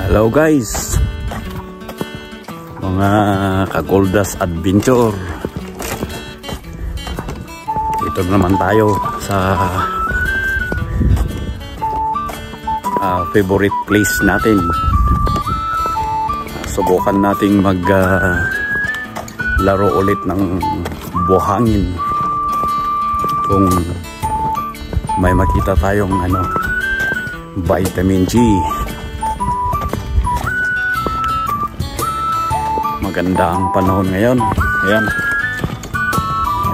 Hello guys, mga Kagoldas Adventure. Dito naman tayo sa favorite place natin. Subukan nating mag laro ulit ng buhangin kung may makita tayong vitamin G. Maganda ang panahon ngayon. Ayan,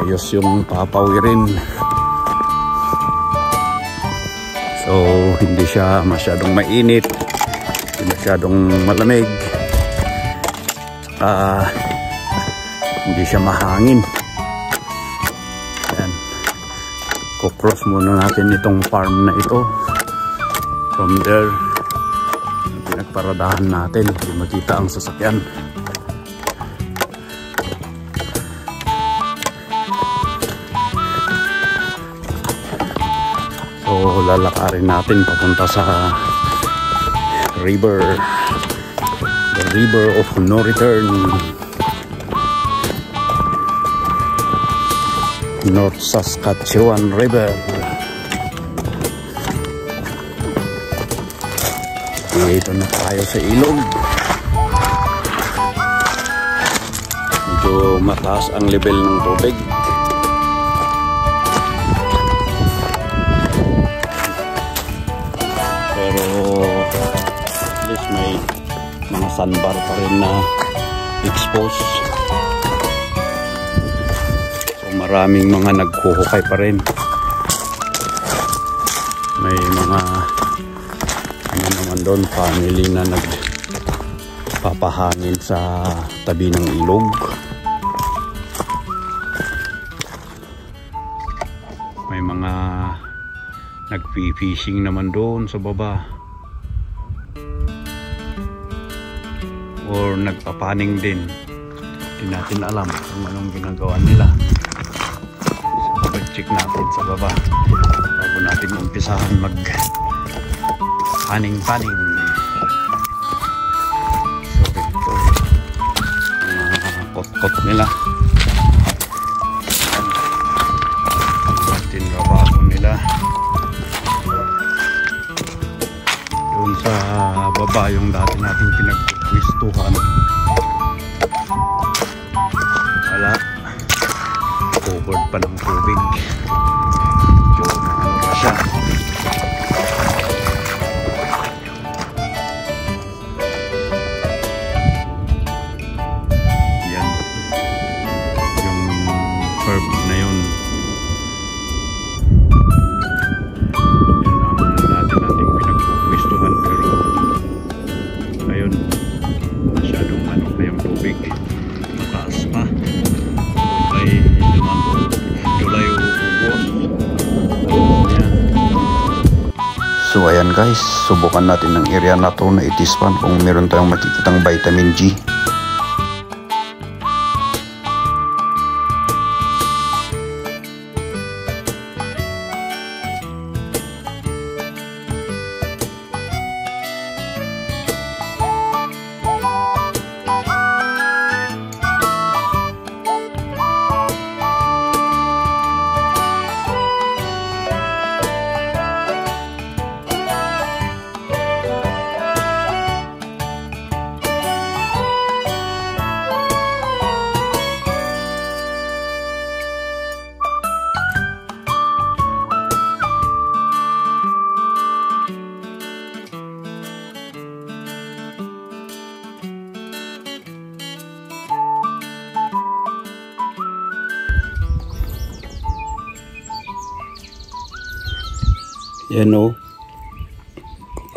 ayos yung papawirin. So hindi siya masyadong mainit, hindi masyadong malamig, hindi siya mahangin. Ayan, kukross muna natin itong farm na ito. From there, pinagparadahan natin, hindi makita ang sasakyan. So lalakarin natin papunta sa river, the river of no return, North Saskatchewan River. Dito na tayo sa ilog. Medyo mataas ang level ng tubig. Pero at least may mga sandbar pa rin na exposed. So maraming mga naghuhukay pa rin. May mga naman doon, family na nagpapahangin sa tabi ng ilog. May mga nagpi-fishing naman doon sa baba, or nagpapaning din. Hindi natin alam kung anong ginagawa nila. So check natin sa baba bago natin umpisahan mag paning. So ito mga kot-kot nila, tinrabakon nila. Doon sa baba yung dati nating pinagpwistuhan, wala, covered pa ng tubig. Medyo pa siya. Na yun, dati nating pinagpupwistuhan, pero ngayon masyadong na yung tubig, mataas pa. Ay naman July o August. So ayan guys, subukan natin ng area na to na itispan kung meron tayong makikitang vitamin G. Yan o,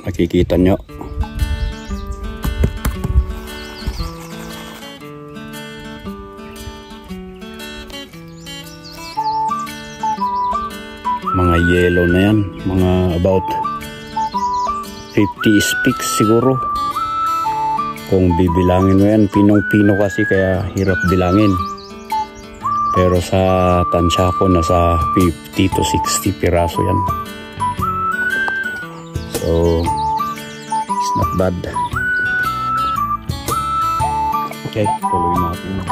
nakikita nyo. Mga yellow na yan, mga about 50 sticks siguro. Kung bibilangin mo yan, pinong-pino kasi kaya hirap bilangin. Pero sa tansya ko, nasa 50 to 60 piraso yan. So it's not bad. Okay, tuloy natin.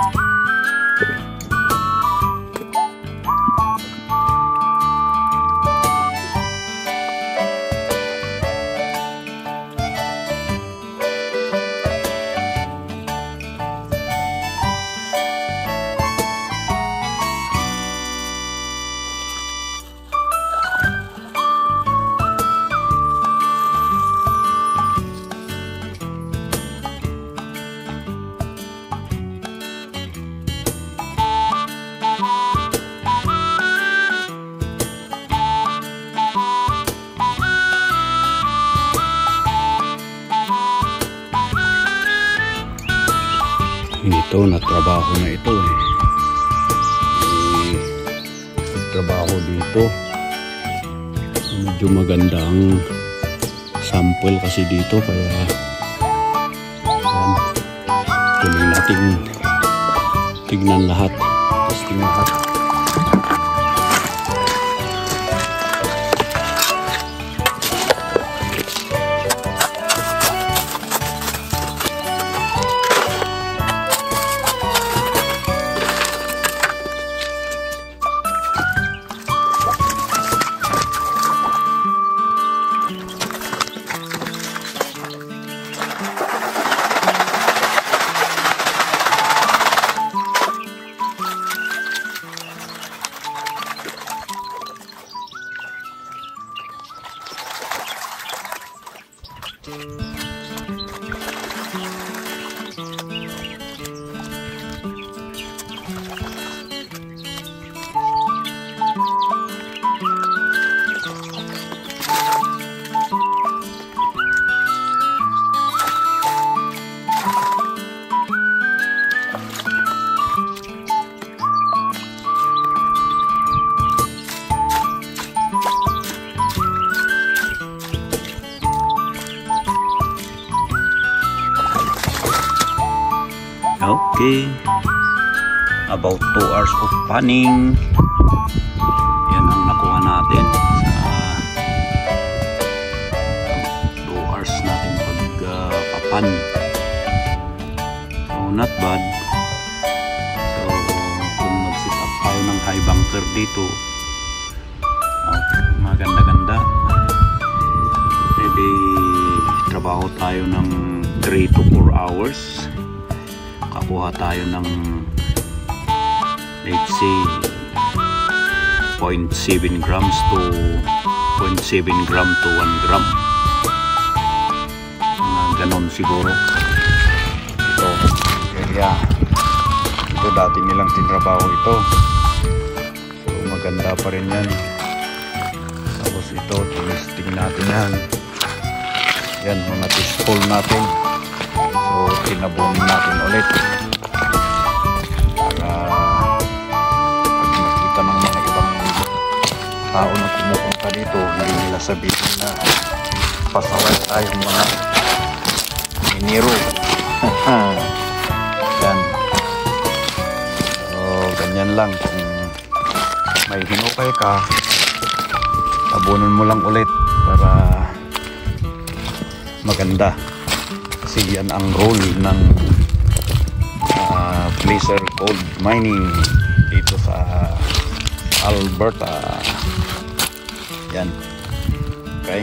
Ito, natrabaho na ito eh. Trabaho dito. Medyo maganda ang sample kasi dito, kaya yan. Tuloy natin tignan lahat. Testing lahat. Okay, about 2 hours of panning. Yan ang nakuha natin sa 2 hours natin pagpapan. So not bad. So kung mag-set up tayo ng high bunker dito, maganda-ganda, pwede trabaho tayo ng 3 to 4 hours. Kakuha tayo ng, let's say, 0.7 grams to 0.7 gram to 1 gram. Ganon siguro. Ito, area. Ito dati nilang tinrabaho ito. So maganda pa rin yan. Tapos ito, tinisting natin yan. Yan, mga tishpole natin. So tinabunin natin ulit para pag makita ng mga ibang tao na pumupunta dito, hindi nila sabihin na pasaway tayong mga minero. Yan. So ganyan lang, kung may hinukay ka, tabunan mo lang ulit para maganda. Kasi yan ang role ng placer gold mining dito sa Alberta. Yan. Okay.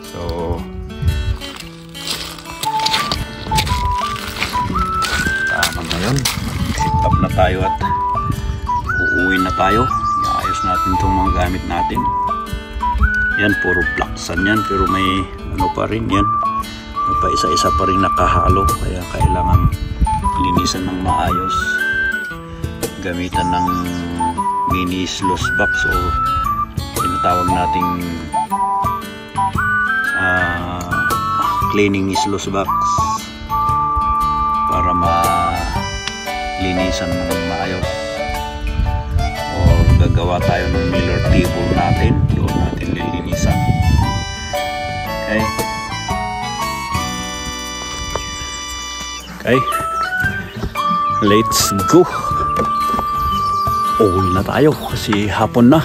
So tama na yun. Sit up na tayo at uuwi na tayo. Iayos natin itong mga gamit natin. Yan, puro blacksan yan, pero may ano pa rin yan. Pa isa-isa pa rin nakahalo, kaya kailangan linisan ng maayos, gamitan ng mini sluice box o tinatawag nating cleaning sluice box para malinisan ng maayos. O gagawa tayo ng miller table natin, doon natin lilinisan. Okay. Okay, let's go. Uwi na tayo kasi hapon na.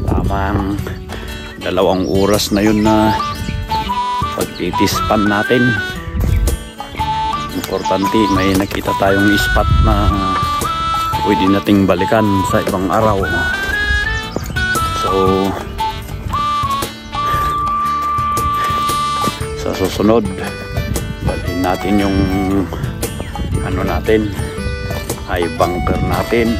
Tamang 2 oras na yun na pagtitispan natin. importante may nakita tayong spot na pwede nating balikan sa ibang araw. So sa susunod balhin natin yung ano natin, ay bunker natin.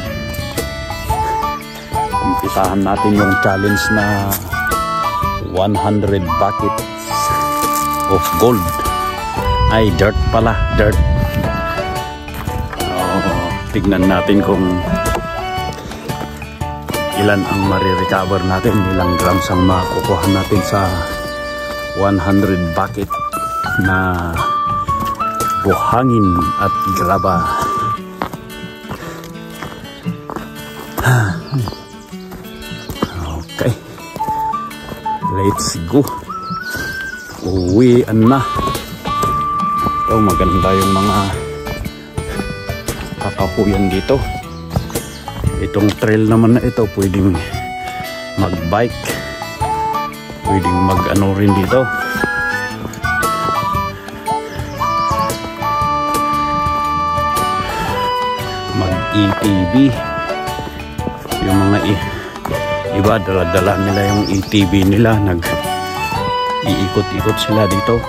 Umpisahan natin yung challenge na 100 buckets of gold. Ay, dirt pala, dirt. Tignan natin kung ilan ang marirecover natin, ilang grams ang makukuha natin sa 100 bucket na buhangin at graba. Okay, let's go. Uwian na. Ito, maganda yung mga kakahuyan dito. Itong trail naman na ito, pwedeng mag-bike, pwedeng mag-ano rin dito. Mag-ATV. Yung mga iba, dala-dala nila yung ATV nila, nag-iikot-ikot sila dito.